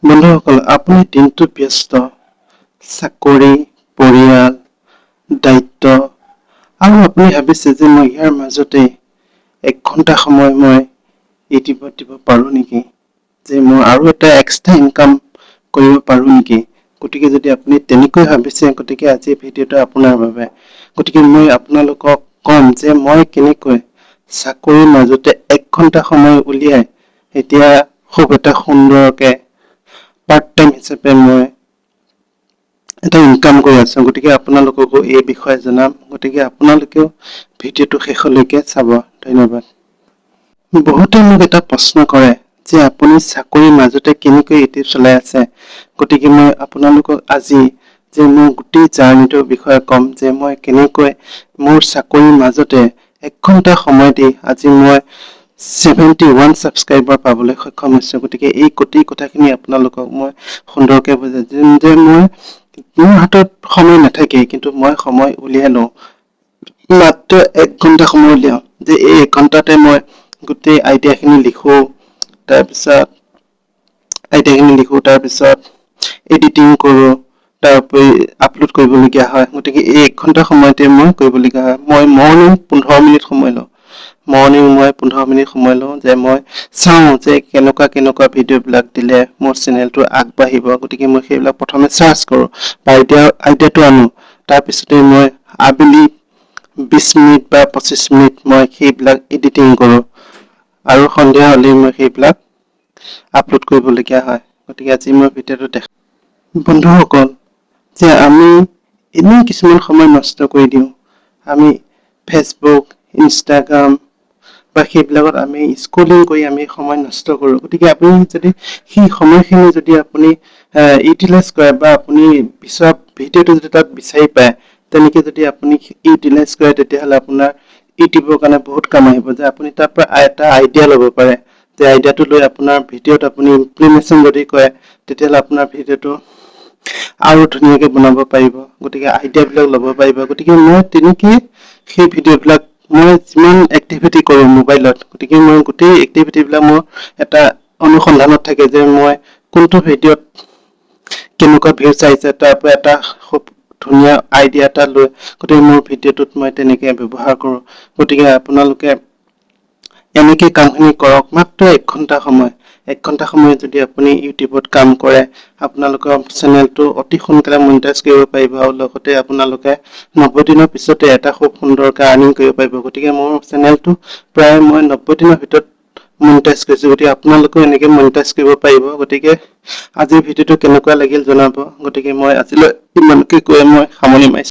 বন্ধুসকল, আপুনি দিনটো ব্যস্ত, চাকৰি, পৰিয়াল, দায়িত্ব, আৰু আপুনি ভাবিছে যে মই ইয়াৰ মাজতে 1 ঘণ্টা সময় মই ইউটিউবত দিব পাৰোঁ নেকি, যে মই আৰু এটা এক্সট্ৰা ইনকাম কৰিব পাৰোঁ নেকি। গতিকে যদি আপুনি তেনেকৈ ভাবিছে, গতিকে আজি ভিডিঅ'টো আপোনাৰ বাবে। গতিকে মই আপোনালোকক ক'ম যে মই কেনেকৈ চাকৰিৰ মাজতে 1 ঘণ্টা সময় উলিয়াই এতিয়া খুব এটা সুন্দৰকে পাৰ্ট টাইম হিচাপে মই এটা ইনকাম কৰি আছো। গতিকে আপোনালোককো এই বিষয়ে জনাম। গতিকে আপোনালোকেও ভিডিঅ'টো শেষলৈকে চাব। ধন্যবাদ। বহুতে মোক এটা প্ৰশ্ন কৰে যে আপুনি চাকৰিৰ মাজতে কেনেকৈ ইউটিউব চলাই আছে। গতিকে মই আপোনালোকক আজি যে মোৰ গোটেই জাৰ্নিটোৰ বিষয়ে ক'ম, যে মই কেনেকৈ মোৰ চাকৰিৰ মাজতে 1 ঘণ্টা সময় দি আজি মই 71 ছাবস্ক্ৰাইবাৰ পাবলৈ সক্ষম হৈছো। গতিকে এই গোটেই কথাখিনি আপোনালোকক মই সুন্দৰকে বুজাই দিম যে মোৰ হাতত সময় নাথাকে, কিন্তু মই সময় উলিয়াই লওঁ। মাত্ৰ 1 ঘণ্টা সময় উলিয়াও, যে এই 1 ঘণ্টাতে মই গোটেই আইডিয়াখিনি লিখো, তাৰপিছত এডিটিং কৰো, তাৰ উপৰি আপলোড কৰিবলগীয়া হয়। গতিকে এই 1 ঘণ্টা সময়তে মই কৰিবলগীয়া হয়। মই মৰ্ণিং 15 মিনিট সময় লওঁ। যে মই চাওঁ যে কেনেকুৱা ভিডিঅ'বিলাক দিলে মোৰ চেনেলটো আগবাঢ়িব। গতিকে মই সেইবিলাক প্ৰথমে চাৰ্চ কৰোঁ বা আইডিয়াটো আনো। তাৰপিছতে মই আবেলি 20 মিনিট বা 25 মিনিট মই সেইবিলাক এডিটিং কৰোঁ, আৰু সন্ধিয়া হ'লে মই সেইবিলাক আপলোড কৰিবলগীয়া হয়। গতিকে আজি মই ভিডিঅ'টো দেখা বন্ধুসকল, যে আমি এনেই কিছুমান সময় নষ্ট কৰি দিওঁ। আমি ফেচবুক, ইনষ্টাগ্ৰাম বা সেইবিলাকত আমি স্ক্ৰলিং কৰি আমি সময় নষ্ট কৰোঁ। গতিকে আপুনি যদি সেই সময়খিনি যদি আপুনি ইউটিলাইজ কৰে বা আপুনি বিচৰা ভিডিঅ'টো যদি তাত বিচাৰি পায়, তেনেকে যদি আপুনি ইউটিলাইজ কৰে, তেতিয়াহ'লে আপোনাৰ ইউটিউবৰ কাৰণে বহুত কাম আহিব। যে আপুনি তাৰ পৰা এটা আইডিয়া ল'ব পাৰে, যে আইডিয়াটো লৈ আপোনাৰ ভিডিঅ'ত আপুনি ইমপ্লিমেশ্যন যদি কৰে, তেতিয়াহ'লে আপোনাৰ ভিডিঅ'টো আৰু ধুনীয়াকে বনাব পাৰিব। গতিকে আইডিয়াবিলাক ল'ব পাৰিব। গতিকে মই তেনেকেই সেই ভিডিঅ'বিলাক মই যিমান এক্টিভিটি কৰোঁ মোবাইলত, গতিকে মই গোটেই এক্টিভিটিবিলাক মোৰ এটা অনুসন্ধানত থাকে, যে মই কোনটো ভিডিঅ'ত কেনেকুৱা ভিউজ আহিছে, তাৰ পৰা এটা খুব ধুনীয়া আইডিয়া এটা লৈ গতিকে মোৰ ভিডিঅ'টোত মই তেনেকে ব্যৱহাৰ কৰোঁ। গতিকে আপোনালোকে এনেকে কামখিনি কৰক। মাত্ৰ 1 ঘণ্টা সময়। 1 ঘণ্টা সময় যদি আপুনি ইউটিউবত কাম কৰে, আপোনালোকৰ চেনেলটো অতি সোনকালে মনিটাইজ কৰিব পাৰিব, আৰু লগতে আপোনালোকে 90 দিনৰ পিছতে এটা খুব সুন্দৰকে আৰ্নিং কৰিব পাৰিব। গতিকে মোৰ চেনেলটো প্ৰায় মই 90 দিনৰ ভিতৰত মনিটাইজ কৰিছো। গতিকে আপোনালোকেও এনেকে মনিটাইজ কৰিব পাৰিব। গতিকে আজিৰ ভিডিঅ'টো কেনেকুৱা লাগিল জনাব। গতিকে মই আজিলৈ ইমানকে কৈ মই সামৰণি মাৰিছো।